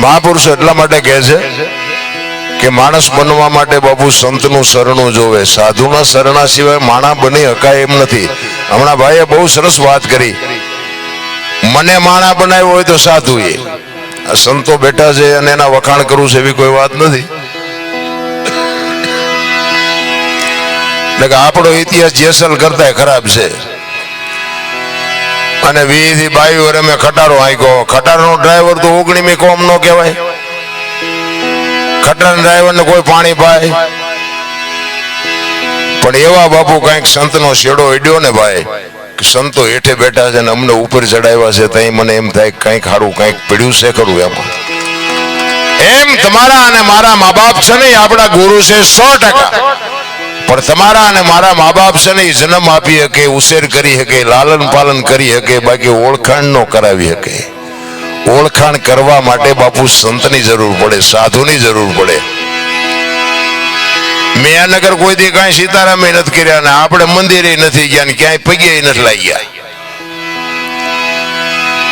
મહાપુરુષો એટલા માટે કહે છે કે માણસ બનવા માટે બાપુ સંતનું શરણું જોવે, સાધુના શરણા સિવાય માણા બની શકાય એમ નથી. હમણાં ભાઈએ બહુ સરસ વાત કરી, મને માણા બનાવ્યો હોય તો સાધુ એ. સંતો બેઠા છે અને એના વખાણ કરવું છે એવી કોઈ વાત નથી. એટલે કે આપણો ઇતિહાસ જેસલ કરતા ખરાબ છે. અને 20 થી 22 વર્ષ મેં ખટારો હાંક્યો. ખટારાનો ડ્રાઈવર તો 19મી કોમ નો કહેવાય. ખટારા ડ્રાઈવર ને કોઈ પાણી પાય, પણ એવા બાપુ કઈક સંતનો શેડો અડ્યો ને ભાઈ, સંતો હેઠે બેઠા છે ને અમને ઉપર ચડાવ્યા છે, તઈ મને એમ થાય કઈક સારું કઈક પડ્યું છે ખરું એમાં. એમ તમારા અને મારા મા બાપ છે ને આપણા ગુરુ છે 100%, પણ તમારા અને મારા મા બાપ છે ને જન્મ આપી શકે, ઉછેર કરી શકે, લાલન પાલન કરી શકે, બાકી ઓળખાણ નો કરાવી શકે. ઓળખાણ કરવા માટે બાપુ સંતની જરૂર પડે, સાધુની જરૂર પડે. મેયાનગર કોઈ દી કઈ સીતારામ નથી કર્યા ને આપણે મંદિરે નથી ગયા ને ક્યાંય પગે નથી લાગ્યા.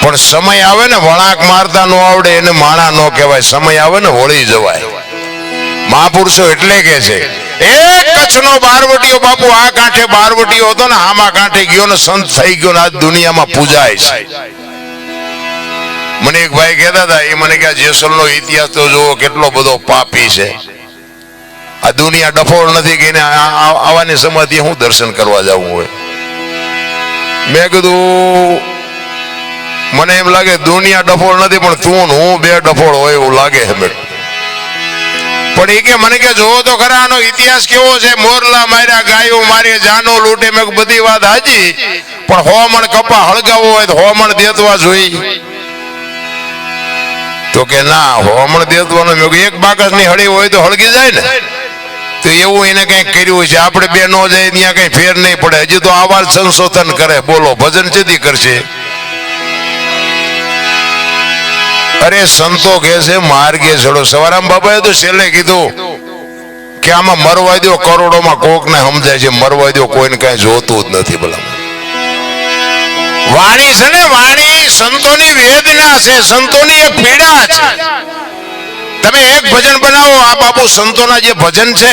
પણ સમય આવે ને વળાંક મારતા નો આવડે એને માણા નો કહેવાય. સમય આવે ને વળી જવાય. મહાપુરુષો એટલે કે છે એક કચ્છનો બારવટીયો બાપુ આ કાંઠે બારવટીયો હતો ને આમાં કાંઠે ગયો ને સંત થઈ ગયો ને આજ દુનિયામાં પૂજાય છે. મને એક ભાઈ કહેતા હતા, એ મને કે જેસલનો ઇતિહાસ તો જુઓ કેટલો બધો પાપી છે. આ દુનિયા ડફોળ નથી કે આવાની સમાધિ હું દર્શન કરવા જવું હોય. મેં કીધું મને એમ લાગે દુનિયા ડફોળ નથી પણ તું હું બે ડફોળ હોય એવું લાગે છે. પણ એ કે મને કે જોવો તો ખરા આનો ઇતિહાસ કેવો છે. મોરલા માર્યા, ગાયો મારી, જાનો લૂંટે. મેં બધી વાત હાજી, પણ 100 મણ કપા હળગાવવો હોય તો 100 મણ દેતવા જોઈ. તો કે ના 100 મણ દેતવાનું. મેં એક બાકસની હળી હોય તો હળગી જાય ને. તો એવું એને કઈક કર્યું છે. આપણે બે નો જાય ત્યાં કઈ ફેર નહીં પડે. હજી તો આવાજ સંશોધન કરે. બોલો ભજન ચેદી કરશે? અરે સંતો કે છે માર્ગે ચડો. સવારામ બાબાએ તો છેલ્લે કીધું કે આમાં મરવા દો, કરોડોમાં કોક ને સમજાય છે, મરવા દો, કોઈને કઈ જોતું જ નથી. ભલા વાણી છે ને, વાણી સંતોની વેદના છે, સંતોની એક પીડા છે. તમે એક ભજન બનાવો, આ બાપુ સંતોના જે ભજન છે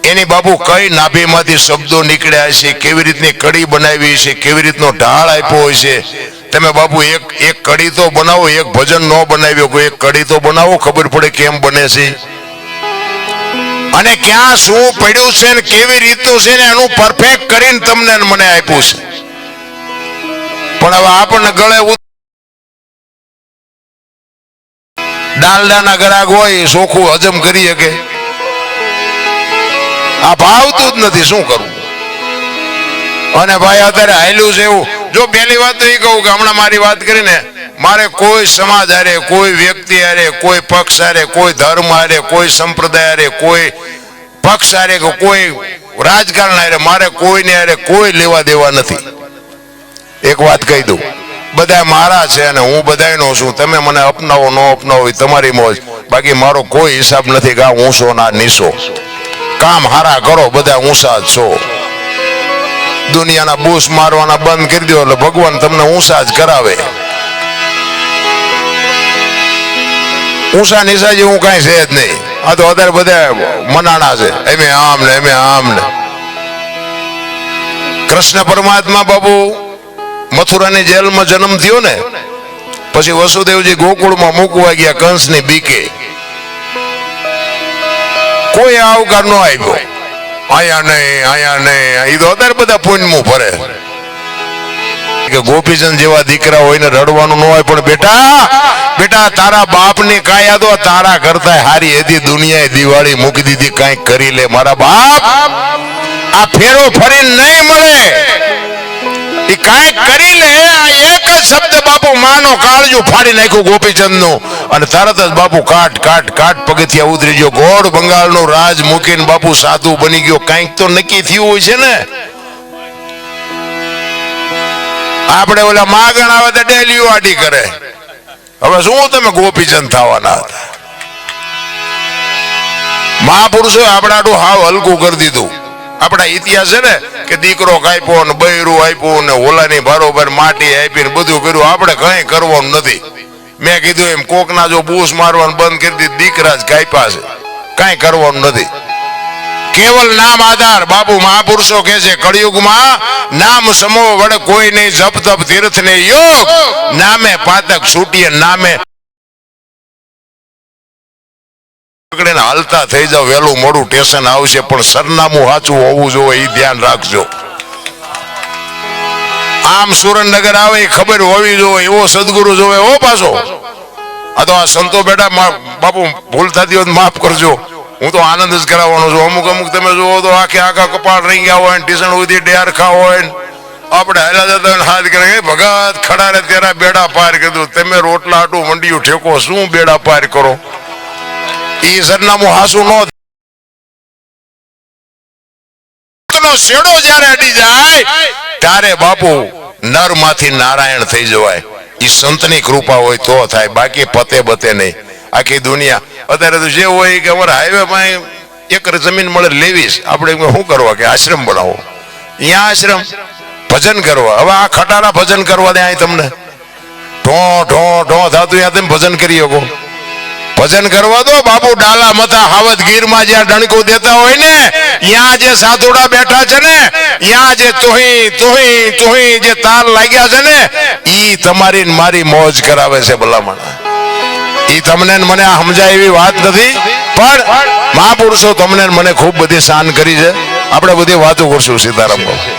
એની બાપુ કઈ નાભીમાંથી શબ્દો નીકળ્યા છે, કેવી રીતની કડી બનાવી છે, કેવી રીતનો ઢાળ આપ્યો હોય છે. તમે બાપુ એક કડી તો બનાવો, એક ભજન ન બનાવ્યો, કોઈ એક કડી તો બનાવો, ખબર પડે કેમ બને છે અને ક્યાં શું પડ્યું છે ને કેવી રીતનું છે ને એનું પરફેક્ટ કરીને તમને મને આપ્યું છે. પણ હવે આપણને ગળે ડાલડાના ગ્રાહક હોય ચોખ્ખું હજમ કરી શકે, આ ભાવતું જ નથી. શું કરવું? અને ભાઈ અત્યારે હાલ્યું છે એવું. જો પહેલી વાત તો એ કહું કે હમણાં મારી વાત કરીને મારે કોઈ સમાજ હારે, કોઈ વ્યક્તિ હારે, કોઈ પક્ષ હારે, કોઈ ધર્મ હારે, કોઈ સંપ્રદાય હારે, કોઈ પક્ષ હારે કે કોઈ રાજકારણ હારે મારે કોઈને હારે કોઈ લેવા દેવા નથી. એક વાત કહી દઉં, બધા મારા છે અને હું બધાનો છું. તમે મને અપનાવો ન અપનાવો એ તમારી મોજ, બાકી મારો કોઈ હિસાબ નથી કે આ ઊંચો ના નીચો. કામ હારા કરો, બધા ઊંચા જ છો. દુનિયાના બૂસ મારવાના બંધ કરી દો એટલે ભગવાન તમને ઊંચા જ કરાવે. ઊંચા નીચા જેવું કઈ છે જ નહીં. આ તો અત્યારે બધા મનાણા છે, એમે આમ ને એમે આમ ને. કૃષ્ણ પરમાત્મા બાબુ મથુરાની જેલમાં જન્મ થયો ને પછી વસુદેવજી ગોકુળમાં મૂકવા ગયા કંસની બીકે. કોઈ આવકાર નો આપ્યો. આયા નહીં, આયા નહીં. એ તો અત્યારે બધા પુણ્યમું ફરે કે ગોપીચંદ જેવા દીકરા હોય ને રડવાનું ન હોય. પણ બેટા તારા બાપની કાયા તો તારા કરતા હારી હતી દુનિયાએ દિવાળી મૂકી દીધી. કઈક કરી લે મારા બાપ. આ ફેરો ફરી નહીં મળે. એ કઈક કરી લે. આ એક જ શબ્દ બાપુ માનો કાળજું ફાડી નાખ્યું ગોપીચંદ નું અને તરત જ બાપુ કાટ કાટ કાટ પગથિયા ઉતરી ગયો. ગોળ બંગાળ નું રાજ મૂકીને બાપુ સાધુ બની ગયો. કઈક તો નક્કી થયું હોય છે ને. આપણે ઓલા માગણ આવે તો ડેલી વાડી કરે. હવે શું તમે ગોપીચંદ થવાના હતા? મહાપુરુષો આપણા આટલું હાવ હલકું કરી દીધું. આપણા ઇતિહાસ છે ને કે દીકરો કાપ્યો ને બૈરું આપ્યું ને ઓલાની બરોબર માટી આપી ને બધું કર્યું. આપણે કઈ કરવાનું નથી. મેં કીધું એમ કોકના જો બૂસ મારવાનું બંધ કરી દીધું દીકરા જ કાપ્યા છે, કાંઈ કરવાનું નથી. કેવલ નામ આધાર. બાપુ મહાપુરુષો કહે છે કળિયુગમાં નામ સમો વડે કોઈ નહીં, જપ તપ તીર્થ ને યોગ, નામે પાતક છૂટીએ નામે હાલતા થઈ જાવ. વહેલું મોડું સ્ટેશન આવશે પણ સરનામું સાચું હોવું જોઈએ, એ ધ્યાન રાખજો. આમ સુરેન્દ્રનગર આવે ખબર હોવી જોઈએ, એવો સદગુરુ જોવે હો પાછો. આ તો આ સંતો બેટા બાપુ ભૂલ થતી હોય માફ કરજો, હું તો આનંદ જ કરાવવાનો છું. અમુક અમુક તમે જુઓ તો આખે આખા કપાળ રહી ગયા હોય, ટીસણ ઉધી ડેર ખા હોય, આપણે હેલા જતા હાથ કરે ભગત ખડા રે તેરા બેડા પાર કીધું. તમે રોટલા આટું મંડિયું ઠેકો, શું બેડા પાર કરો? એ સરનામું હાસું નો શેડો જયારે અડી જાય ત્યારે બાપુ નર માંથી નારાયણ થઈ જવાય. એ સંતની કૃપા હોય તો થાય, બાકી પતે બતે નહીં. આખી દુનિયા અત્યારે તો જે હોય કે અમારે હાઈવે માં એકર જમીન મળે લેવીશ, આપણે શું કરવા કે આશ્રમ બનાવો, અહીંયા આશ્રમ ભજન કરવા. હવે આ ખટારા ભજન કરવા દે તમને ઢો ઢો ઢો થતું, ત્યાં તમે ભજન કરી શકો. ભજન કરવા દો બાપુ. ડાલા મથા હાવત ગીરમાં જ્યાં ડણકું દેતા હોય ને, ત્યાં જે સાધુડા બેઠા છે ને, ત્યાં જે તોહી તોહી તોહી જે તાર લાગ્યા છે ને, ઈ તમારી મારી મોજ કરાવે છે ભલામણ. ઈ તમને મને સમજાય એવી વાત નથી, પણ મહાપુરુષો તમને મને ખૂબ બધી શાન કરી છે. આપણે બધી વાતો કરશું સીતારામ બાપુ.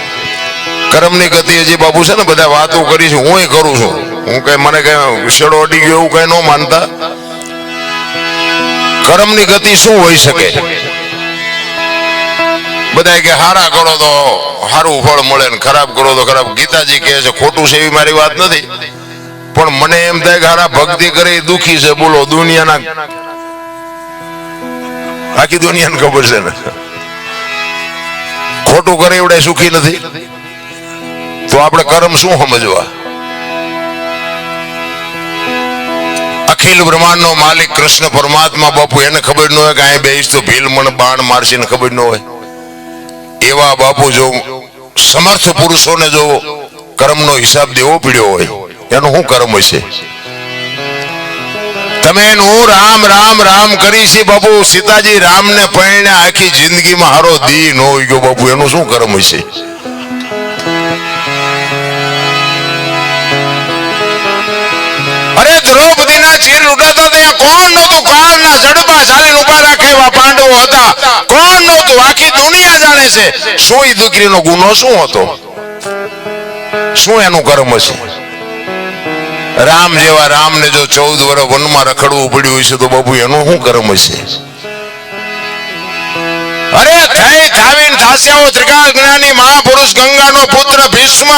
કર્મની ગતિ હજી બાપુ છે ને બધા વાતો કરી છે, હું કરું છું. હું કઈ મને કઈ શેડો અડી ગયો એવું કઈ ન માનતા. કર્મની ગતિ શું હોઈ શકે? બધા કે હારા કરો તો સારું ફળ મળે ને ખરાબ કરો તો ખરાબ. ગીતાજી કહે છે, ખોટું છે એવી મારી વાત નથી, પણ મને એમ થાય કે હારા ભક્તિ કરે દુખી છે. બોલો દુનિયાના આખી દુનિયાને ખબર છે ને, ખોટું કરે એવડે સુખી નથી. તો આપણે કર્મ શું સમજવા? અખિલ બ્રહ્માંડ નો માલિક કૃષ્ણ પરમાત્મા બાપુ એને ખબર ન હોય કે અહીં બેસ તો ભીલ મને બાણ મારશે ને ખબર ન હોય. એવા બાપુ જો સમર્થ પુરુષોને જો કર્મનો હિસાબ દેવો પડ્યો હોય, એનું શું કર્મ હશે? તમે હું રામ રામ રામ કરી છે બાપુ. સીતાજી રામ ને પરણે આખી જિંદગીમાં હારો દી ન હોય ગયો બાપુ, એનું શું કર્મ હશે? અરે દ્રૌપદીના ચીર લૂંટાતા ત્યાં કોણ નહોતું? કાળના જડબા ચાલીને ઉભા રાખે એવા પાંડવો હતા. કોણ નહોતું? આખી દુનિયા જાણે છે. શું એ દીકરીનો ગુનો શું હતો? શું એનું કર્મ હશે? રામ જેવા રામને જો 14 વર્ષ વનમાં રખડવું પડ્યું હશે તો બાપુ એનું શું કર્મ હશે? અરે થઈ થાવીને થાસ્યાઓ ત્રિકાળ જ્ઞાની મહાપુરુષ ગંગાનો પુત્ર ભીષ્મ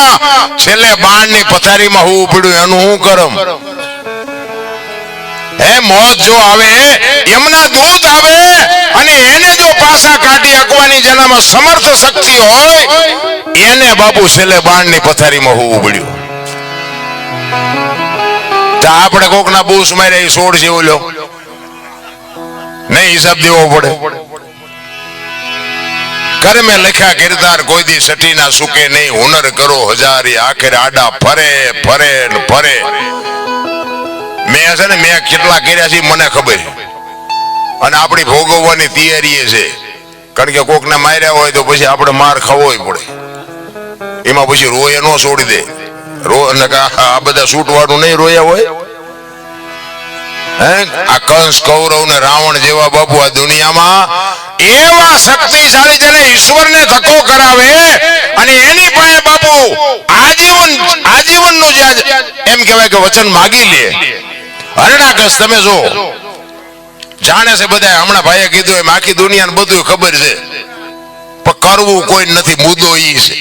છેલ્લે બાણની પથારીમાં હોવું પડ્યું, એનું શું કર્મ? હે મોત જો આવે, એમના દૂત આવે અને એને જો પાસા કાઢી હકવાની જેનામાં સમર્થ શક્તિ હોય, એને બાપુ છેલ્લે બાણની પથારીમાં હોવું પડ્યું. આપણે કોકના બૂસ માર્યા સોળ છે ઓલો નહીં, હિસાબ દેવો પડે. કર્મે લખ્યા કિરદાર કોઈ દી સટી ના સુકે નહીં. હુનર કરો હજારી આખરે આડા ફરે ફરે ફરે. મેં છે ને મેં કેટલા કર્યા છે મને ખબર, અને આપણી ભોગવવાની તૈયારી છે. કારણ કે કોકને માર્યા હોય તો પછી આપણે માર ખાવો પડે. એમાં પછી રોય ન છોડી દે. આ બધા છૂટવાનું નહીં રોયા હોય. આ કંસ કૌરવ ને રાવણ જેવા બાપુ આ દુનિયામાં એવા શક્તિશાળી જેને ઈશ્વરને ધક્કો કરાવે અને એની પાસે બાપુ આજીવન નું એમ કહેવાય કે વચન માગી લે. હરણાકશ તમે જો જાણે છે બધા. હમણાં ભાઈએ કીધું એમ આખી દુનિયાને બધું ખબર છે, પણ કરવું કોઈ નથી. મુદ્દો ઈ છે.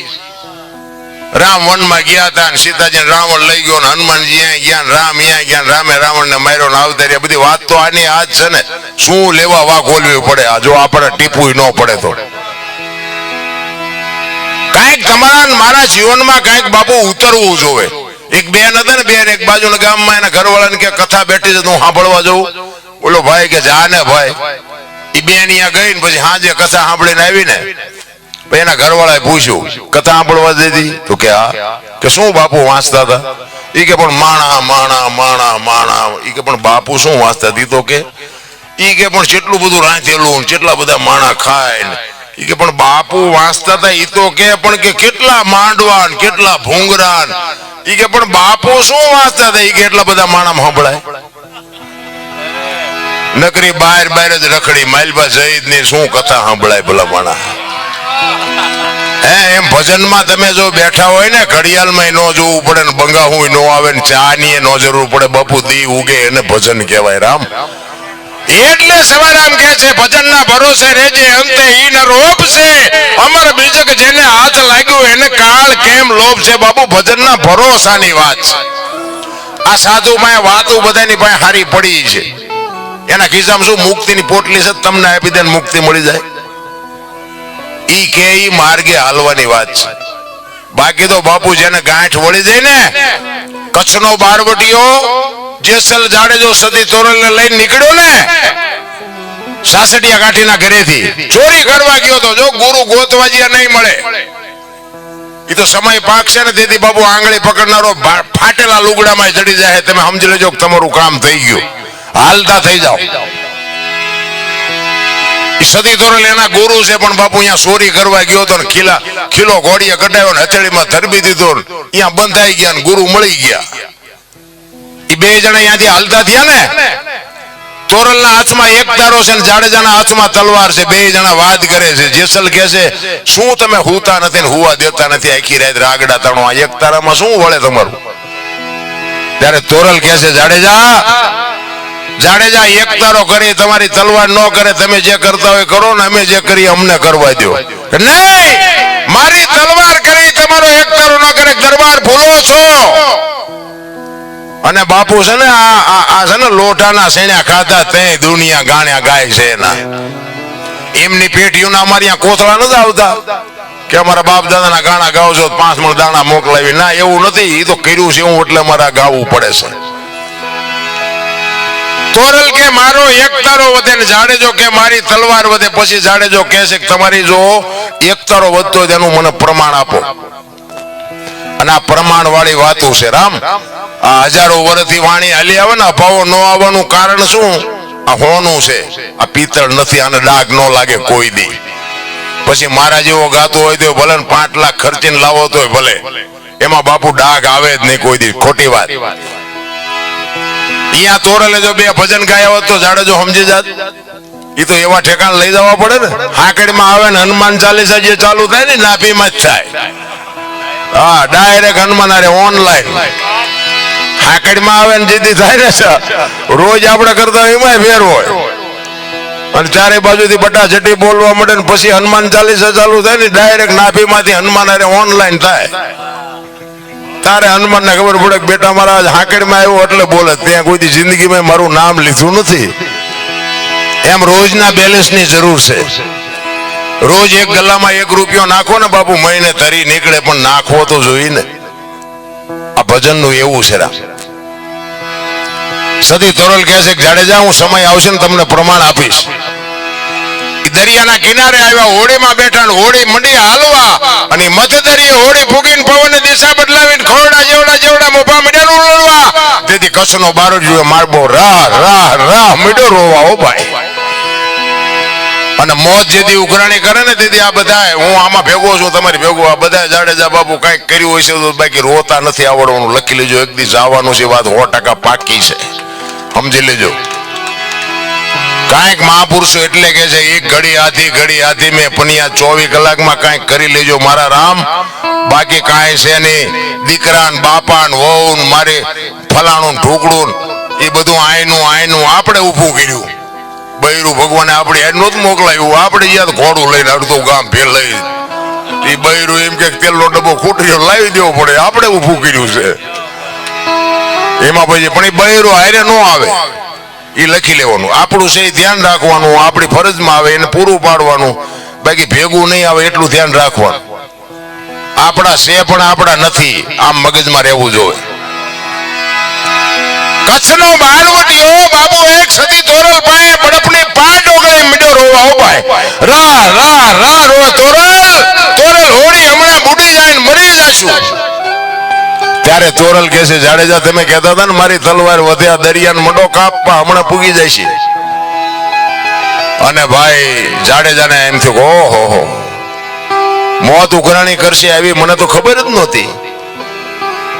રામ વનમાં ગયા હતા, સીતાજી રાવણ લઈ ગયો, હનુમાનજી અહીંયા ગયા, રામ અહીંયા ગયા, રામે રાવણ ને માર્યો ને આવતા. બધી વાત તો આની આ જ છે ને. શું લેવા વાક ઓલવી પડે? આ જો આપણે ટીપું ન પડે તો કઈક તમારા મારા જીવનમાં કઈક બાપુ ઉતરવું જોવે. એક બેન હતા ને, બેન એક બાજુના ગામમાં એના ઘરવાળાને કે કથા બેઠી છે, હું સાંભળવા જઉં. બોલો ભાઈ કે જા ને ભાઈ. એ બેન અહીંયા ગઈ ને પછી હાજે કથા સાંભળીને આવી ને, એના ઘરવાળાએ પૂછ્યું કથા સાંભળવા દીધી? તો કે હા. કે શું બાપુ વાંચતા હતા? ઈ કે પણ માણા માણા માણા માણા. ઈ કે પણ બાપુ શું વાંચતા હતી? તો કે ઈ કે પણ કેટલું બધું રાંધેલું, કેટલા બધા માણા ખાય ને. ઈ કે પણ બાપુ વાંચતા હતા ઈ તો કે પણ કે કેટલા માંડવા ને કેટલા ભૂંગરા. ઈ કે પણ બાપુ શું વાંચતા હતા? ઈ કે એટલા બધા માણા સંભળાય. નકરી બહાર બહાર જ રખડી માલબા જઈદ ની શું કથા સાંભળાય ભલા માણા. એમ ભજનમાં તમે જો બેઠા હોય ને ઘડિયાળમાં નો જોવું પડે ને બંગાહું નો આવે ને ચા ની નો જરૂર પડે. બાપુ દી ઉગે એને ભજન કહેવાય રામ. એટલે સવારામ કહે છે ભજનના ભરોસે રહેજે અંતે ઈ ન રોપ છે અમર બીજક જેને હાથ લાગ્યું એને કાળ કેમ લોભ છે. બાપુ ભજનના ભરોસાની વાત છે. આ સાધુ પાસે વાતો બધાની પાસે હારી પડી છે. એના ખિસ્સામાં શું મુક્તિની પોટલી છે, તમને આપી દે મુક્તિ મળી જાય. ઈ કે ઈ માર્ગે હાલવાની વાત છે. બાકી તો બાપુ જેને ગાંઠ વળી જાય ને, કચ્છનો બારવટીયો જેસલ જાડેજો સદી તોરલ ને લઈને નીકળ્યો ને સાસડિયા કાઠીના ઘરેથી, ચોરી કરવા ગયો તો. જો ગુરુ ગોતવાજીયા નહીં મળે. ઈ તો સમય પાકશે ને તેથી બાપુ આંગળી પકડનારો ફાટેલા લુગડામાં ચડી જાય. તમે સમજી લેજો કે તમારું કામ થઈ ગયું, હાલતા થઈ જાઓ. સદી તોરલ એના ગુરુ છે પણ બાપુ અહીંયા ચોરી કરવા ગયો તો ખીલો ઘોડીએ કઢાવ્યો ને હથેળીમાં ધરબી દીધો, અહીંયા બંધાઈ ગયા ને ગુરુ મળી ગયા. એ બે જણા અહીંયાથી હાલતા થયા ને, તોરલના હાથમાં એક તારો છે ને જાડેજાના હાથમાં તલવાર છે. બે જણા વાદ કરે છે. જેસલ કહે છે શું તમે હુતા નથી ને હુવા દેતા નથી? આખી રાત રાગડા તાણો, આ એક તારામાં શું વળે તમારું? ત્યારે તોરલ કહે છે જાડેજા એક તારો કરી તમારી તલવાર ન કરે. તમે જે કરતા હોય કરો ને, અમે જે કરીએ અમને કરવા દો. નહીં, મારી તલવાર કરી તમારો એક તારો ન કરે. દરબાર ભૂલો છો. અને બાપુ છે ને આ છે ને લોટાના સેણ્યા ખાધા તે દુનિયા ગાણ્યા ગાય છે એના. એમની પેટીઓના અમારી અહીંયા કોથળા નથી આવતા કે અમારા બાપ દાદાના ગાણા ગાવ છો 5 મણ દાણા મોકલાવી. ના, એવું નથી. એ તો કર્યું છે હું એટલે અમારા ગાવું પડે છે. તોરલ કે મારો એક તારો વધે ને જાડેજો કે મારી તલવાર વધે. પછી જાડેજો કહે છે કે તમારી જો એક તારો વધતો હોય તેનું મને પ્રમાણ આપો. અને આ પ્રમાણ વાળી વાતો છે રામ. આ હજારો વર્ષથી વાણી હાલી આવે ને, અભાવો ન આવવાનું કારણ શું? આ હોનું છે, આ પિત્તળ નથી. આને ડાઘ ન લાગે કોઈ દી. પછી મારા જેવો ગાતો હોય તો ભલે 5 લાખ ખર્ચીને લાવો તો ભલે, એમાં બાપુ ડાઘ આવે જ નહીં કોઈ દી. ખોટી વાત. અહીંયા તોરલે જો 2 ભજન ગાયા હોત તો જાડેજો સમજી જાત. એ તો એવા ઠેકાણ લઈ જવા પડે ને. હાકડીમાં આવે ને હનુમાન ચાલીસા જે ચાલુ થાય ને નાભીમાં જ થાય. હા, ડાયરેક્ટ હનુમાન આરે ઓનલાઈન હાકડીમાં આવે ને જેથી થાય ને રોજ આપણે કરતા એમાં ફેર હોય. અને ચારે બાજુથી બટાછટી બોલવા મળે ને પછી હનુમાન ચાલીસા ચાલુ થાય ને ડાયરેક્ટ નાભીમાંથી હનુમાન આરે ઓનલાઈન થાય. તારે હનુમાન ને ખબર પડે કે બેટા મારા હાકડીમાં આવ્યો એટલે બોલે. ત્યાં કોઈ જિંદગીમાં મારું નામ લીધું નથી. એમ રોજના બેલેન્સની જરૂર છે. રોજ એક ગલ્લામાં 1 રૂપિયો નાખો ને બાપુ, મહિને તરી નીકળે. પણ નાખવો તો જોઈએ ને. આ ભજનનું એવું છે. સદી તોરલ કહે છે કે જાડેજા હું સમય આવશે ને તમને પ્રમાણ આપીશ. દરિયાના કિનારે આવ્યા, હોડીમાં બેઠા ને હોડી મંડી હાલવા. અને મધ્ય દરિયે હોડી ફૂગીને પવન દિશા બદલાવીને ખોરડા જેવડા મોભા મીડિયા ઉલળવા. તેથી કચ્છનો બારોડિયો મારબો રાહ રાહ રાહ મીડો રોવા. ઓ ભાઈ, અને મોત જેથી ઉઘરાણી કરે ને તેથી આ બધા, હું આમાં ભેગો છું તમારી ભેગો, આ બધા જાડેજા બાપુ કઈક કર્યું હોય છે તો બાકી રોતા નથી આવડવાનું. લખી લેજો, એક દિવસ આવવાનું છે. વાત 100% પાકી છે, સમજી લેજો. કાંઈક મહાપુરુષો એટલે કે છે એક ઘડી હાથી મેં પનિયા 24 કલાકમાં કાંઈક કરી લેજો મારા રામ. બાકી કાંઈ છે નહીં. દીકરા ને બાપા ને વહુ ને મારે ફલાણું ઢોકળું એ બધું આયનું આપણે ઊભું કર્યું. બૈરું ભગવાને આપણે હેડ નહોતું મોકલાયું. આપણે યાદ ઘોડું લઈને અડધું ગામ ફેર લઈ. એ બૈરું એમ કે તેલનો ડબ્બો ખૂટરીઓ લાવી દેવો પડે. આપણે ઊભું કર્યું છે એમાં. પછી પણ એ બૈરું હારે ન આવે એ લખી લેવાનું. આપણું છે ધ્યાન રાખવાનું. આપણી ફરજમાં આવે એને પૂરું પાડવાનું. બાકી ભેગું નહીં આવે એટલું ધ્યાન રાખવાનું. આપણા છે પણ આપણા નથી, આમ મગજમાં રહેવું જોઈએ. કચ્છનો બારવટીયો બાબુ એક સદી તોરલ પાસે બડપની પાટ ઓગળી મીડો રોવા. ઓ ભાઈ, રાહ રાહ રાહ રોવા. તોરલ હોડી હમણાં બુડી જાય ને મરી જાશું. ત્યારે તોરલ કહે છે, જાડેજા તમે કહેતા હતા ને મારી તલવાર વધ્યા દરિયાનો મંડો કાપવા, હમણાં પૂગી જાય છે. અને ભાઈ જાડેજાને એમ થયું, ઓહો હો, મોત ઉઘરાણી કરશે આવી મને તો ખબર જ નહોતી.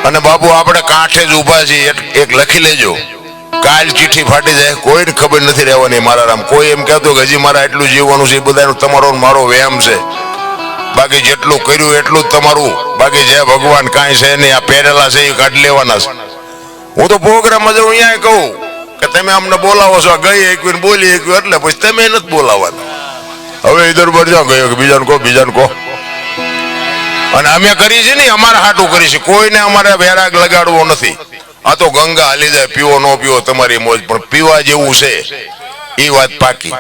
અને બાપુ આપણે કાંઠે જ ઉભા છીએ, એક લખી લેજો, કાલ ચીઠી ફાટી જાય કોઈને ખબર નથી રહેવાની. મારા રામ કોઈ એમ કહેતો કે હજી મારા એટલું જીવવાનું છે, બધાનો તમારો મારો વ્યાયામ છે, બાકી જેટલું કર્યું એટલું જ તમારું, બાકી જે ભગવાન કાંઈ છે નહીં, આ પહેરેલા છે એ કાઢી લેવાના છે. હું તો પ્રોગ્રામમાં જાઉં અહીંયા કહું કે તમે અમને બોલાવો છો, ગઈ એક બોલી એક એટલે પછી તમે નથી બોલાવવાના. હવે ઇધર પર જાઓ, ગયો કે બીજાને કહો. અને અમે કરી છે ને અમારા હાટું કરી છે, કોઈને અમારે વેરાગ લગાડવો નથી. આ તો ગંગા હાલી જાય, પીવો ન પીવો તમારી મોજ, પણ પીવા જેવું છે એ વાત પાકી.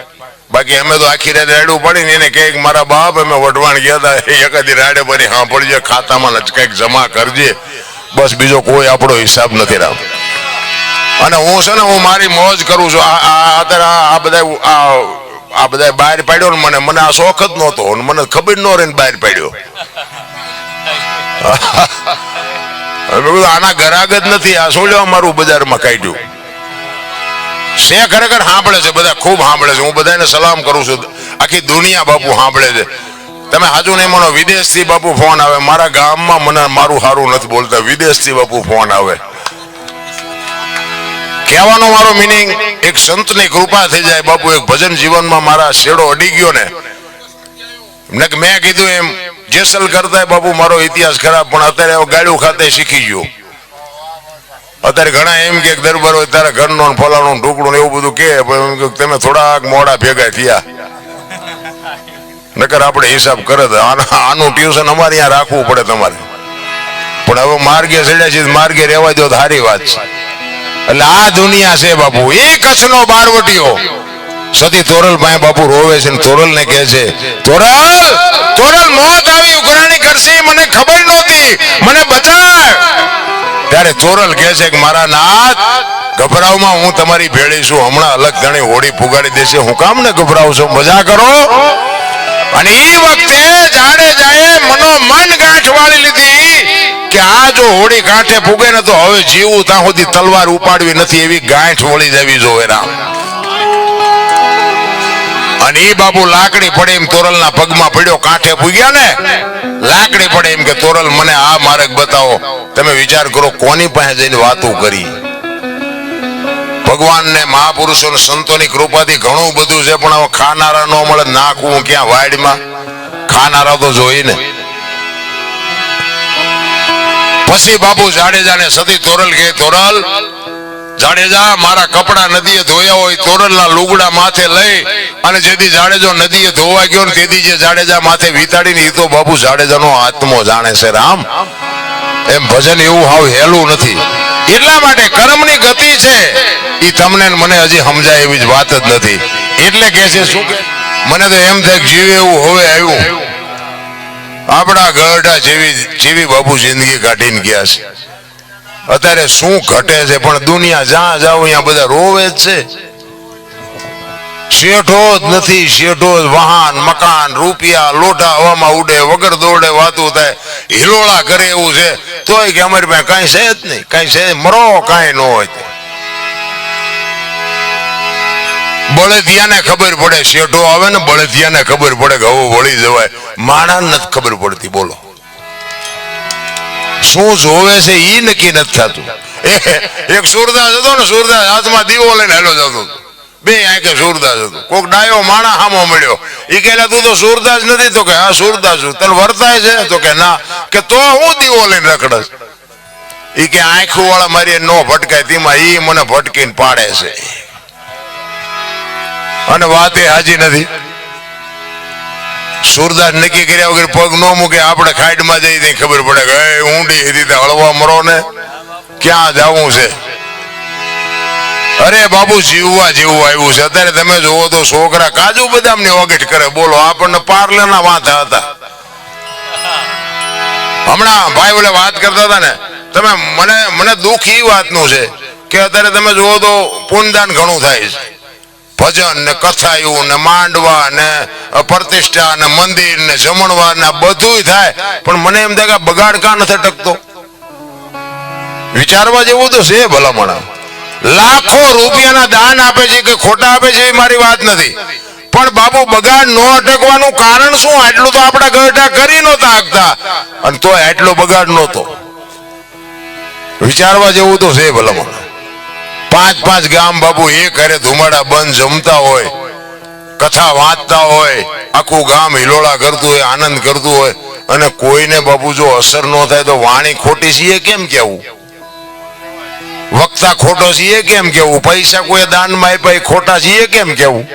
બાકી અમે તો આખી રાત રાડું પડીને એને કહે મારા બાપ અમે વઢવાણ ગયા હતા, એકાદી રાડે ભરી સાંભળજે, ખાતામાં કંઈક જમા કરજે, બસ બીજો કોઈ આપણો હિસાબ નથી રાખ. અને હું છે ને હું મારી મોજ કરું છું. અત્યારે આ બધા બહાર પાડ્યો ને મને આ શોખ જ નહોતો, મને ખબર ન રહી બહાર પાડ્યો. આના ગરાગ જ નથી, આ શું લેવા મારું બજારમાં કાઢ્યું છે. ખરેખર સાંભળે છે બધા, ખૂબ સાંભળે છે. હું બધાને સલામ કરું છું, આખી દુનિયા બાપુ સાંભળે છે. તમે હાજુ નહીં માનો, વિદેશથી બાપુ ફોન આવે મારા ગામમાં, મને મારું સારું નથી બોલતા, વિદેશથી બાપુ ફોન આવે. કહેવાનો મારો મિનિંગ, એક સંતની કૃપા થઈ જાય બાપુ, એક ભજન જીવનમાં મારા શેડો અડી ગયો ને, મેં કીધું એમ જેસલ કરતા બાપુ મારો ઇતિહાસ ખરાબ, પણ અત્યારે ગાડું ખાતે શીખી ગયો. અત્યારે ઘણા એમ કે દરબાર હોય તારા ઘરનો ફલાણું ઢોકળું એવું બધું કે તમે થોડાક મોડા ભેગા થયા, નકર આપણે હિસાબ કરે. આનું ટ્યુશન અમારે અહીંયા રાખવું પડે તમારે, પણ હવે માર્ગે ચડ્યા છે, માર્ગે રહેવા દો તો સારી વાત છે. એટલે આ દુનિયા છે બાપુ. એ કચ્છનો બારવટીયો સતી તોરલ પાસે બાપુ રોવે છે, તોરલ ને કહે છે, તોરલ મોત આવી ઉઘરાણી કરશે, મને ખબર નહોતી, મને બચાવ. ત્યારે તોરલ કહે છે કે મારા નાથ ગભરાવમાં હું તમારી ભેળી છું, હમણાં અલગ ધણી હોડી પુગાડી દેશે, હું કામ ને ગભરાવ છો, મજા કરો. અને એ વખતે જાડેજાએ મન ગાંઠ વાળી લીધી કે આ જો હોડી કાંઠે પુગે ને તો હવે જીવું ત્યાં સુધી તલવાર ઉપાડવી નથી, એવી ગાંઠ વળી જવી જોવે રામ. અને એ બાપુ લાકડી પડે એમ તોરલના પગમાં પડ્યો, કાંઠે પૂગ્યા ને લાકડી પડે એમ કે તોરલ મને આ માર્ગ બતાવો. તમે વિચાર કરો કોની પાસે જઈને વાતો કરી. ભગવાન ને મહાપુરુષો ને સંતોની કૃપાથી ઘણું બધું છે, પણ હવે ખાનારા ન મળે, નાખવું ક્યાં વાડમાં, ખાનારા તો જોઈ ને. પછી બાપુ જાડેજાને સતી તોરલ કે તોરલ જાડેજા મારા કપડા નદીએ ધોયા હોય, તોરલના લુગડા માથે લઈ અને જેથી જાડેજો નદીએ ધોવા ગયો ને તેથી જે જાડેજા માથે વિતાડીને એ તો બાપુ જાડેજાનો આત્મો જાણે છે રામ. એમ ભજન એવું હાવ હેલું નથી. એટલા માટે કર્મની ગતિ છે એ તમને મને હજી સમજાય એવી જ વાત જ નથી. એટલે કે છે શું કે મને તો એમ થાય જીવે એવું હવે આવ્યું, આપણા ગઢા જેવી બાપુ જિંદગી કાઢીને ગયા છે. અત્યારે શું ઘટે છે, પણ દુનિયા જ્યાં જાવ અહીંયા બધા રોવે જ છે. શેઠો જ નથી, શેઠો જ વાહન મકાન રૂપિયા લોઢા હવામાં ઉડે, વગર દોડે વાતું થાય, હિલોળા કરે એવું છે. તોય કે અમારી પાસે કઈ છે જ નહીં, કઈ છે મરો કઈ ન હોય. બળદિયાને ખબર પડે, શેઠો આવે ને બળદિયાને ખબર પડે કે હવે વળી જવાય, માણસ નથી ખબર પડતી. બોલો શું જોવે છે ઈ નક્કી નથી થતું. એક સુરદાસ હતો ને, સુરદાસ હાથમાં દીવો લઈને હેલો જતો, બે આંખે સુરદાસ હતો. કોક ડાયો માણા હામો મળ્યો, ઈ કે તું તો સુરદાસ નથી? તો કે હા સુરદાસ છું. તને વર્તાય છે? તો કે ના. કે તો હું દીવો લઈને રખડસ? ઈ કે આંખું વાળા મારી નો ભટકાય, તેમાં ઈ મને ભટકીને પાડે છે. અને વાત એ હાજી નથી. સુરદાસ નક્કી કર્યા વગર પગ ન મૂકે. આપણે ખાઈડમાં જઈ ત્યાં ખબર પડે કે ઊંડી રીતે હળવા મરો ને ક્યાં જવું છે. અરે બાબુ જીવવા જેવું આવ્યું છે. અત્યારે તમે જોવો તો છોકરા કાજુ બદામ ની ઓગેટ કરે. બોલો આપણને પાર્લરના વાંધા હતા. હમણાં ભાઈ ઓલે વાત કરતા હતા ને, તમે મને દુઃખ એ વાતનું છે કે અત્યારે તમે જોવો તો પુણ્યદાન ઘણું થાય છે. ભજન ને કથાયું ને માંડવા ને પ્રતિષ્ઠા ને મંદિર ને જમણવાર ને બધું થાય, પણ મને એમ થાય કે બગાડ કા નથી ટકતો. વિચારવા જેવું તો છે ભલામણ. લાખો રૂપિયાના દાન આપે છે કે ખોટા આપે છે એ મારી વાત નથી, પણ બાપુ બગાડ ન અટકવાનું કારણ શું? આટલું તો આપણા ગઢા કરી નહોતા શકતા અને તોય આટલો બગાડ નહોતો. વિચારવા જેવું તો છે ભલામણ. 5-5 ગામ બાપુ એક હારે ધુમાડા બંધ જમતા હોય, કથા વાંચતા હોય, આખું ગામ હિલોળા કરતું હોય, આનંદ કરતું હોય, અને કોઈને બાપુ જો અસર ન થાય તો વાણી ખોટી છે કેમ કેવું? વક્તા ખોટો છે કેમ કેવું? પૈસા કોઈ દાનમાં આપ્યા ખોટા છે કેમ કેવું?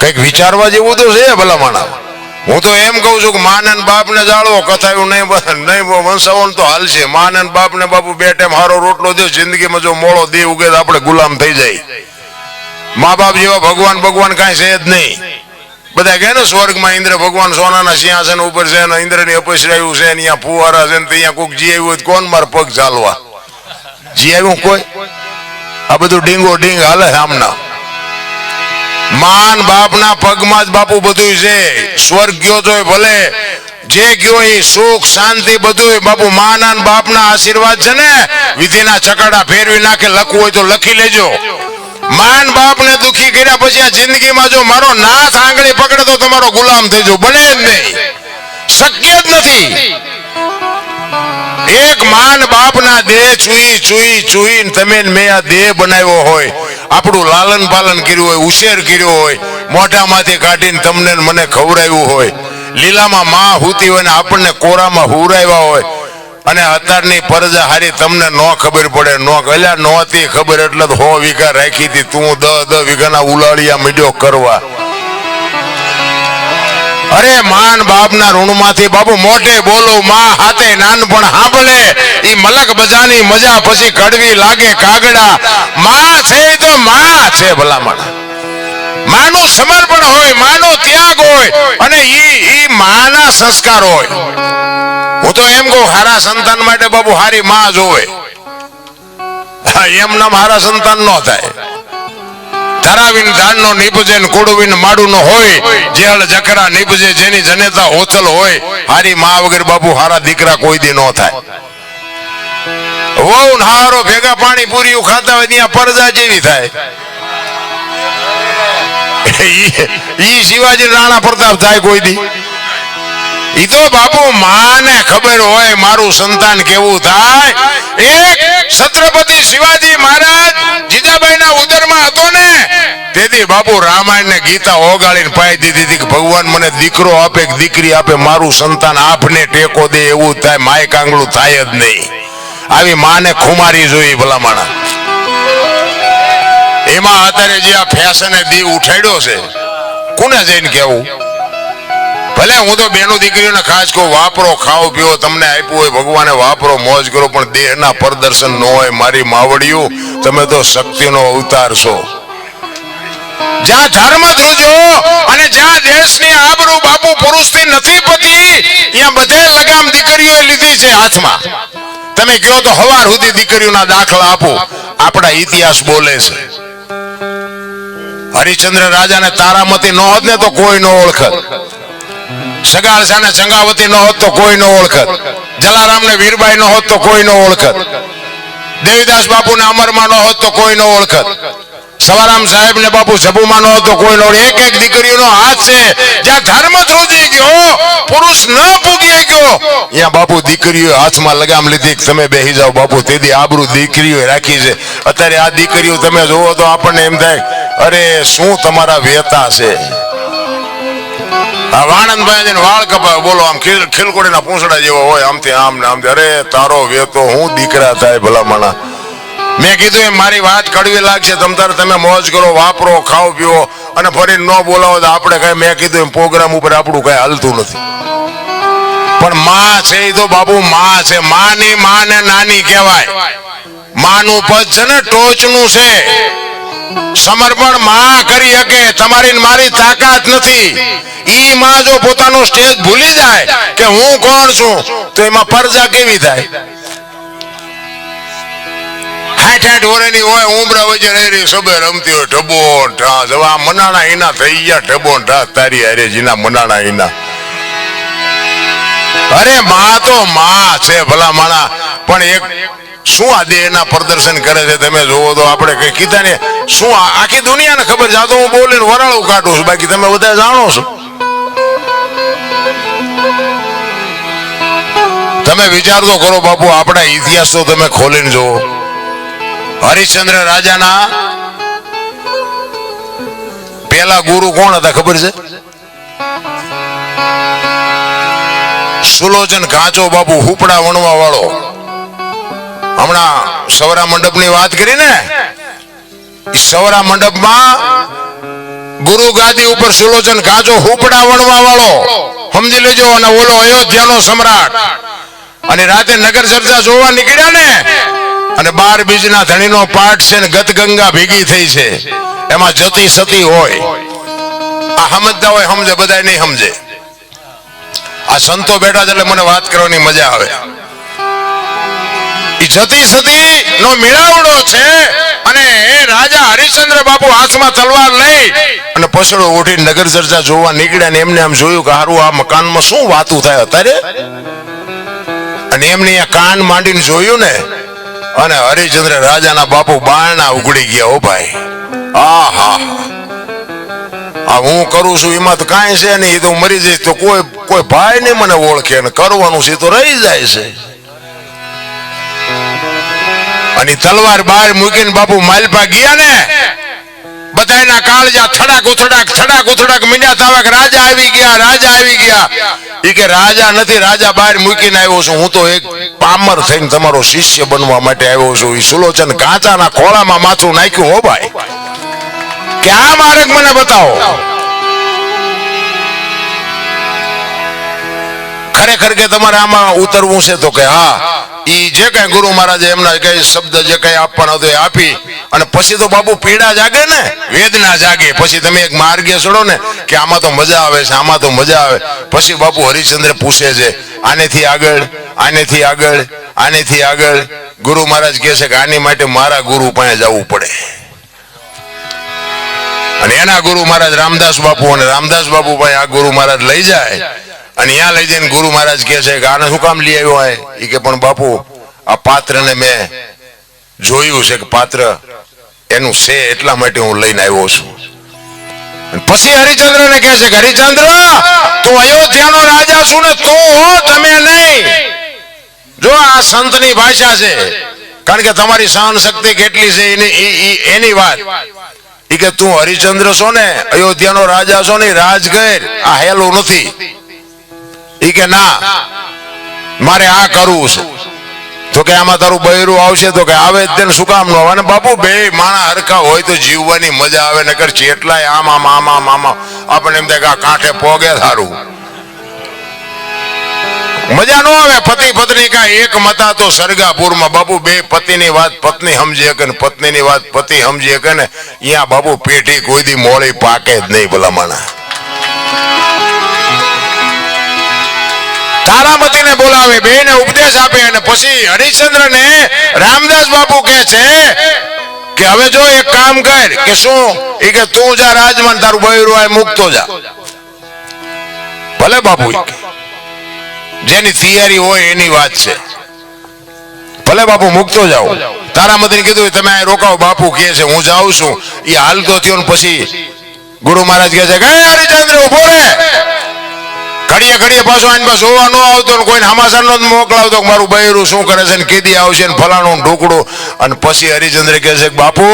કઈક વિચારવા જેવું તો છે ભલામણ. હું તો એમ કઉ છું કે માનન બાપ ને જાળવો, કથાયું નહીં વંશાવો તો હાલશે. માનન બાપ ને બાપુ 2 ટાઈમ હારો રોટલો દો, જિંદગીમાં જો મોળો દે ઉગે તો આપણે ગુલામ થઈ જાય. મા બાપ જેવા ભગવાન કાંઈ છે જ નહીં. બધા કહે ને સ્વર્ગમાં ઇન્દ્ર ભગવાન સોનાના સિંહાસન ઉપર છે, ઇન્દ્ર ની અપસરાયું છે, અહીંયા ફુવારા છે, અહીંયા કોઈક જી આવ્યું હોય કોણ માર પગ ચાલવા? જી આવ્યું કોઈ? આ બધું ડીંગો ડીંગ હાલે આમના. માન બાપના પગમાં જ બાપુ બધું છે. સ્વર્ગ ગયો તો ભલે, જે ગયો એ સુખ શાંતિ બધું બાપુ માના બાપના આશીર્વાદ છે ને. વિધિના ચકડા ફેરવી નાખે, લખવું હોય તો લખી લેજો. માન બાપ ને દુખી કર્યા પછી આ જિંદગીમાં જો મારો નાથ આંગળી પકડે તો તમારો ગુલામ થઈ જવું બને જ નહીં, શક્ય જ નથી. એક માન બાપના દેહ ચૂઈ તમે મેં આ દેહ બનાવ્યો હોય, આપણું લાલન પાલન કર્યું હોય, ઉછેર કર્યો હોય, મોઢામાંથી કાઢીને તમને મને ખવડાવ્યું હોય, લીલામાં માં હુતી હોય ને આપણને કોરામાં હુરાવ્યા હોય, અને અત્યારની પરજા હારી તમને ન ખબર પડે, અલ્યા નહોતી ખબર એટલે 100 વીઘા રાખી હતી, તું 10 વીઘાના ઉલાળિયા મીડ્યો કરવા. અરે માન બાપના ઋણમાંથી બાપુ મોઢે બોલો, માં હાથે નાનપણ સાંભળે, ઈ મલક બજાની મજા પછી કડવી લાગે કાગડા. માં છે તો માં છે ભલામણ. માનું સમર્પણ હોય, માનો ત્યાગ હોય, અને ઈ માના સંસ્કાર હોય. હું તો એમ કહું હારા સંતાન માટે બાપુ હારી માં જોવે. એમ નામ હારા સંતાન નો થાય. ધરાવીન ધાનનો નીપજે ને કોડવીન માડુનો હોય, જેળ જકરા નીપજે જેની જનેતા હોથલ હોય. હારી માં વગર બાપુ હારા દીકરા કોઈ દી નો થાય. વહુ હારો ભેગા પાણી પૂરી ખાતા હોય ત્યાં પરજા જેવી થાય. ઈ શિવાજી રાણા પ્રતાપ થાય કોઈ દી? ઈ તો બાપુ માને ખબર હોય મારું સંતાન કેવું થાય. એક છત્રપતિ શિવાજી મહારાજ જીજાબાઈ ના ઉદરમાં હતો ને, તેથી બાપુ રામાયણ ને ગીતા ઓગાળીને પાઈ દીધી હતી કે ભગવાન મને દીકરો આપે કે દીકરી આપે, મારું સંતાન આપને ટેકો દે એવું થાય, માય કાંગળું થાય જ નહીં. આવી માને ખુમારી જોઈ ભલામણા. એમાં અત્યારે જે આ ફેશને દી ઉઠાડ્યો છે, કોને જઈને કેવું? ભલે હું તો બેનો દીકરીઓને ખાસ કહું, વાપરો, ખાઓ પીઓ, તમને આપ્યું હોય ભગવાને વાપરો, મોજ કરો, પણ દેહના પ્રદર્શન ન હોય. મારી માવડિયું, તમે તો શક્તિનો અવતાર છો. જ્યાં ધર્મ ધ્રુજો અને જ્યાં દેશની આબરૂ બાપુ પુરુષથી નથી પતી, ત્યાં બધે લગામ દીકરીઓએ લીધી છે હાથમાં. તમે કહો તો હવાર સુધી દીકરીઓના દાખલા આપો. આપણા ઇતિહાસ બોલે છે. હરિશ્ચંદ્ર રાજાને તારામતી ન હોત ને તો કોઈ ન ઓળખત. સગાળસા ને ચંગાવતી ન હોત તો કોઈ ન ઓળખત. જલારામ ને વીરબાઈ ન હોત તો કોઈ ન ઓળખત. દેવીદાસ બાપુ ને અમરમાં ન હોત તો કોઈ ન ઓળખત. સવારામ સાહેબ ને બાપુ સભુમાં ન હોત તો કોઈ ન ઓળખત. એક એક દીકરીઓનો હાથ છે. જ્યાં ધર્મ ધ્રુજી ગયો, પુરુષ ન પૂગી ગયો, ત્યાં બાપુ દીકરીઓ હાથમાં લગામ લીધી. તમે બેસી જાઓ બાપુ, તેથી આબરૂ દીકરીઓ રાખી છે. અત્યારે આ દીકરીઓ તમે જોવો તો આપણને એમ થાય, અરે શું તમારા વેતા છે. વાણંદભાઈ વાળ કપા બોલો, આમ ખીલકોડીના પૂંછડા જેવો હોય, આમથી આમ ને આમથી. અરે તારો વેતો હું દીકરા થાય ભલામણા. મેં કીધું એમ મારી વાત કડવી લાગશે, તમે મોજ કરો, વાપરો, ખાઓ પીવો, અને ફરી ન બોલાવો તો આપણે કઈ, મેં કીધું એમ પ્રોગ્રામ ઉપર આપણું કઈ હાલતું નથી. પણ માં છે એ તો બાપુ માં છે. માની માને નાની કહેવાય. માનું પદ છે ને ટોચનું છે. સમર્પણ માં કરી શકે, તમારી મારી તાકાત નથી. ઈ માં જો પોતાનો સ્ટેજ ભૂલી જાય કે હું કોણ છું, તો એમાં પરજા કેવી થાય? 60 વર્ષની હોય, ઉમરા વચ્ચે રહી સબે રમતી હોય, ઢબો ઢાસ. હવે આ મનાણા ઈના થઈ ગયા, ઢબો ઢાસ તારી હારે જીના મનાણા ઈના. અરે માં તો માં છે ભલા માણા, પણ એક શું આ દેહના પ્રદર્શન કરે છે તમે જોવો તો આપણે કઈ કીધા ને શું આખી દુનિયાને ખબર છે. આ તો હું બોલીને વરાળું કાઢું છું, બાકી તમે બધા જાણો છો. તમે વિચાર તો કરો બાપુ, આપણા ઇતિહાસ તો તમે ખોલીને જુઓ. હરિશ્ચંદ્ર રાજાના પેલા ગુરુ કોણ હતા ખબર છે? સુલોચન કાચો બાપુ, હુપડા વણવા વાળો. હમણાં સવરા મંડપ ની વાત કરી ને, સવરા મંડપમાં ગુરુ ગાદી ઉપર સુલોચન કાચો હુપડા વણવા વાળો, સમજી લેજો. અને ઓલો અયોધ્યાનો સમ્રાટ. અને રાતે નગર ચર્ચા જોવા નીકળ્યા ને, અને 12 બીજના ધણીનો પાઠ છે ને ગત ગંગા ભેગી થઈ છે, એમાં જતી સતી હોય. આ સમજતા હોય સમજે, બધા નહીં સમજે. આ સંતો બેઠા છે એટલે મને વાત કરવાની મજા આવે. ઈ જતી સતી નો મેળાવડો છે. અને રાજા હરિશ્ચંદ્ર બાપુ હાથમાં તલવાર લઈ અને પછડો ઉઠી નગર ચર્ચા જોવા નીકળ્યા ને એમને આમ જોયું કે હારું આ મકાનમાં શું વાતું થાય અત્યારે. અને એમને કાન માંડીને જોયું ને, અને હરિશ્ચંદ્ર રાજાના બાપુ બારણા ઉગડી ગયા. ઓ ભાઈ, આહા, આ હું કરું છું એમાં તો કાંઈ છે નહીં, એ તો મરી જઈશ તો કોઈ ભાઈ નહીં મને ઓળખે, અને કરવાનું છે તો રહી જાય છે. અને તલવાર બહાર મૂકીને બાપુ માલપા ગયા ને, બધાના કાળજા થડાક ઉથડાક મીંડ્યા તાવા કે રાજા આવી ગયા, રાજા આવી ગયા. ઈ કે રાજા નથી, રાજા બહાર મૂકીને આવ્યો છું. હું તો એક પામર થઈને તમારો શિષ્ય બનવા માટે આવ્યો છું. ઈ સુલોચન કાચાના ખોળામાં માથું નાખ્યું. હો ભાઈ, કે આ માર્ગ મને બતાવો. ખરેખર કે તમારે આમાં ઉતરવું છે તો કે હા. ઈ જે કઈ ગુરુ મહારાજે એમના કઈ શબ્દ જે કઈ આપવાનો હતો એ આપી. અને પછી તો બાપુ પીડા જાગે ને, વેદના જાગે. પછી તમે એક માર્ગે ચડો ને કે આમાં તો મજા આવે છે, આમાં તો મજા આવે. પછી બાપુ હરિશ્ચંદ્ર પૂછે છે આનેથી આગળ, આનેથી આગળ, આનેથી આગળ. ગુરુ મહારાજ કહે છે કે આની માટે મારા ગુરુ પાસે જવું પડે. અને એના ગુરુ મહારાજ રામદાસ બાપુ, અને રામદાસ બાપુ પાસે આ ગુરુ મહારાજ લઈ જાય. અને ત્યાં લઈ જઈને ગુરુ મહારાજ કહે છે કે આને શું કામ લઈ આવ્યો હોય? એ કે પણ બાપુ આ પાત્રને મેં જોયું છે કે પાત્ર એનું છે, એટલા માટે હું લઈને આવ્યો છું. પછી હરિચંદ્રને કહે છે કે હરિચંદ્ર, તું અયોધ્યાનો રાજા છું ને, તું હો, તમે નહીં. જો આ સંતની ભાષા છે, કારણ કે તમારી સહન શક્તિ કેટલી છે એની વાત. એ કે તું હરિચંદ્ર છો ને, અયોધ્યાનો રાજા છો ને, રાજગર આ હેલું નથી. ઈ કે ના, મારે આ કરવું છે. તો કે આમાં તારું બૈરું આવશે? તો કે આવે જ તેને, શું કામ ન આવે? અને બાપુ બે માણા હરખા હોય તો જીવવાની મજા આવે. નકર ચેટલાય આમ આપણને એમ થાય કે આ કાંઠે પોગે સારું, મજા ન આવે. પતિ પત્ની કા એક મતા તો સરગાપુરમાં. બાપુ બે પતિની વાત પત્ની સમજી શકે ને પત્નીની વાત પતિ સમજી શકે ને, અહીંયા બાપુ પેઢી કોઈ દી મોળી પાકે જ નહીં. ભલામણા તારામતીને બોલાવે, બેને ઉપદેશ આપે. અને પછી હરિશ્ચંદ્રને રામદાસ બાપુ કહે છે કે હવે જો એક કામ કર. કે શું? એ કે તું જા રાજમાં, તારું બૈરું આય મુકતો જા. ભલે બાપુ, જેની તૈયારી હોય એની વાત છે. ભલે બાપુ મુકતો જાઓ. તારામતીને કીધું તમે અહીં રોકાવો. બાપુ કહે છે હું જાઉં છું. એ હાલતો થયો ને પછી ગુરુ મહારાજ કહે છે કે હરિશ્ચંદ્ર ઉભો રે. ઘડીએ ઘડીએ પાછો આને પાછો જોવા ન આવતો ને કોઈને સમાચાર નો મોકલાવતો કે મારું બૈરું શું કરે છે ને કીધી આવશે ને ફલાણું ઢોકળું. અને પછી હરિચંદ્ર કહે છે કે બાપુ